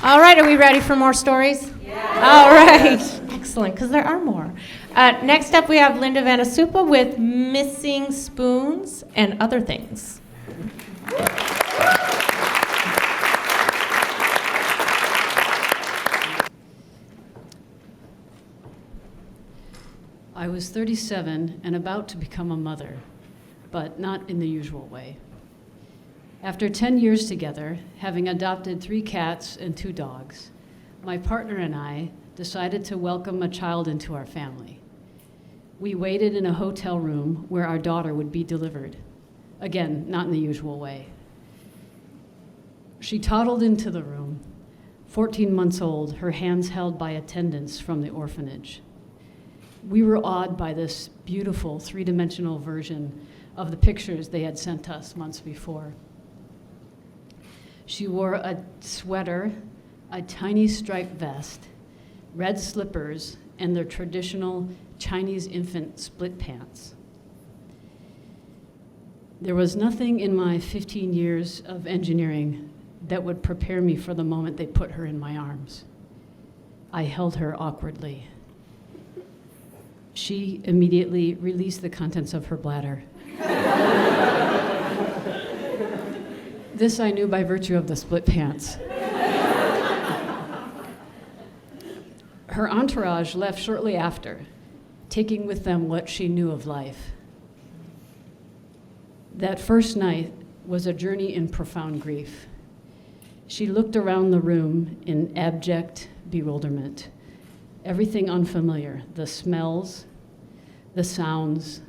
All right, are we ready for more stories? Yeah. All right, excellent, because there are more. Next up, we have Linda Vanasupa with Missing Spoons and Other Things. I was 37 and about to become a mother, but not in the usual way. After 10 years together, having adopted 3 cats and 2 dogs, my partner and I decided to welcome a child into our family. We waited in a hotel room where our daughter would be delivered. Again, not in the usual way. She toddled into the room, 14 months old, her hands held by attendants from the orphanage. We were awed by this beautiful 3-dimensional version of the pictures they had sent us months before. She wore a sweater, a tiny striped vest, red slippers, and their traditional Chinese infant split pants. There was nothing in my 15 years of engineering that would prepare me for the moment they put her in my arms. I held her awkwardly. She immediately released the contents of her bladder. This I knew by virtue of the split pants. Her entourage left shortly after, taking with them what she knew of life. That first night was a journey in profound grief. She looked around the room in abject bewilderment. Everything unfamiliar, the smells, the sounds,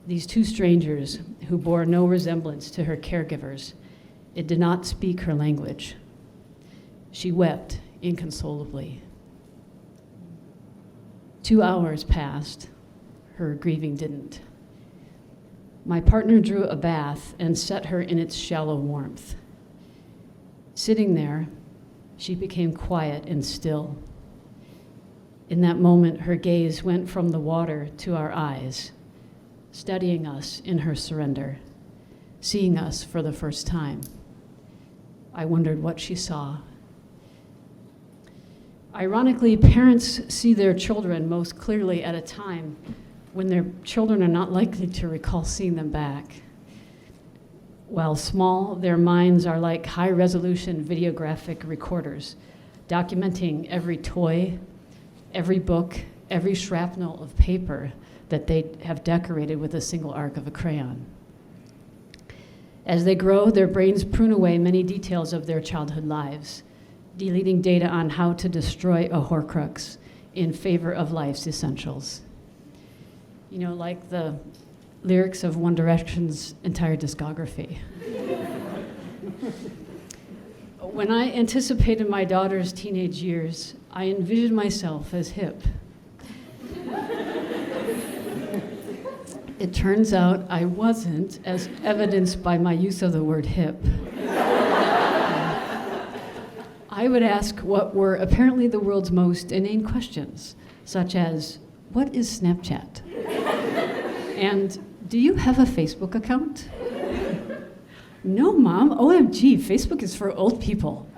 these 2 strangers who bore no resemblance to her caregivers. It did not speak her language. She wept inconsolably. 2 hours passed. Her grieving didn't. My partner drew a bath and set her in its shallow warmth. Sitting there, she became quiet and still. In that moment, her gaze went from the water to our eyes, studying us in her surrender, seeing us for the first time. I wondered what she saw. Ironically, parents see their children most clearly at a time when their children are not likely to recall seeing them back. While small, their minds are like high-resolution videographic recorders, documenting every toy, every book, every shrapnel of paper that they have decorated with a single arc of a crayon. As they grow, their brains prune away many details of their childhood lives, deleting data on how to destroy a Horcrux in favor of life's essentials. You know, like the lyrics of One Direction's entire discography. When I anticipated my daughter's teenage years, I envisioned myself as hip. It turns out I wasn't, as evidenced by my use of the word hip. I would ask what were apparently the world's most inane questions, such as, what is Snapchat? And do you have a Facebook account? No, Mom, OMG, Facebook is for old people.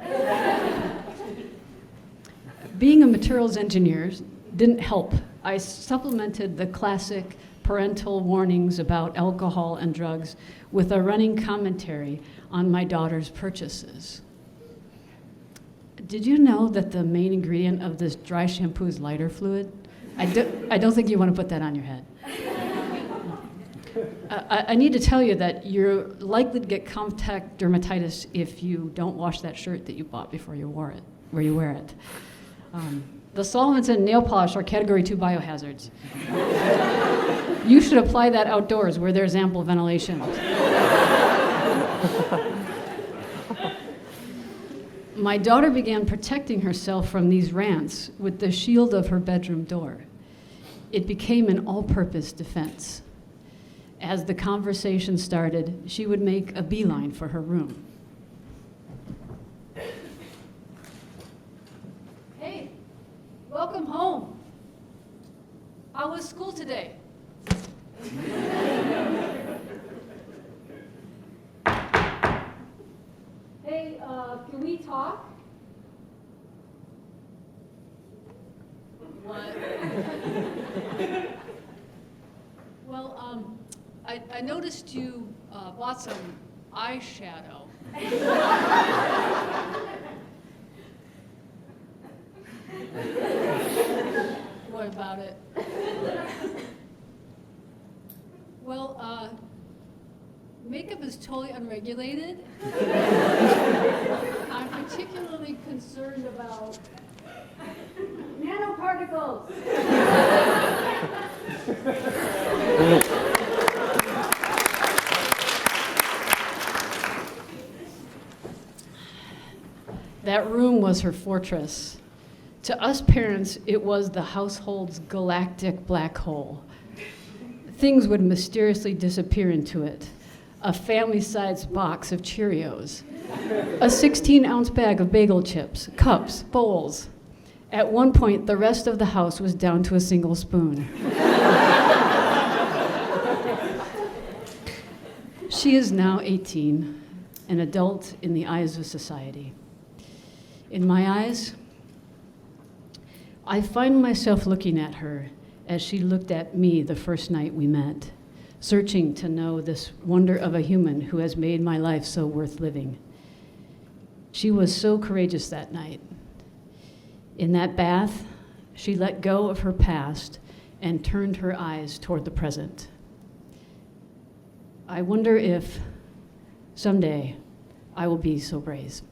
Being a materials engineer didn't help. I supplemented the classic parental warnings about alcohol and drugs with a running commentary on my daughter's purchases. Did you know that the main ingredient of this dry shampoo is lighter fluid? I don't think you want to put that on your head. I need to tell you that you're likely to get contact dermatitis if you don't wash that shirt that you bought before you wore it, where you wear it. The solvents in nail polish are Category 2 biohazards. You should apply that outdoors where there's ample ventilation. My daughter began protecting herself from these rants with the shield of her bedroom door. It became an all-purpose defense. As the conversation started, she would make a beeline for her room. Hey, welcome home. How was school today? Hey, can we talk? What? Well, I noticed you bought some eyeshadow. What about it? Well, makeup is totally unregulated. I'm particularly concerned about nanoparticles. That room was her fortress. To us parents, it was the household's galactic black hole. Things would mysteriously disappear into it. A family-sized box of Cheerios, a 16-ounce bag of bagel chips, cups, bowls. At one point, the rest of the house was down to a single spoon. She is now 18, an adult in the eyes of society. In my eyes, I find myself looking at her as she looked at me the first night we met, searching to know this wonder of a human who has made my life so worth living. She was so courageous that night. In that bath, she let go of her past and turned her eyes toward the present. I wonder if someday I will be so brave.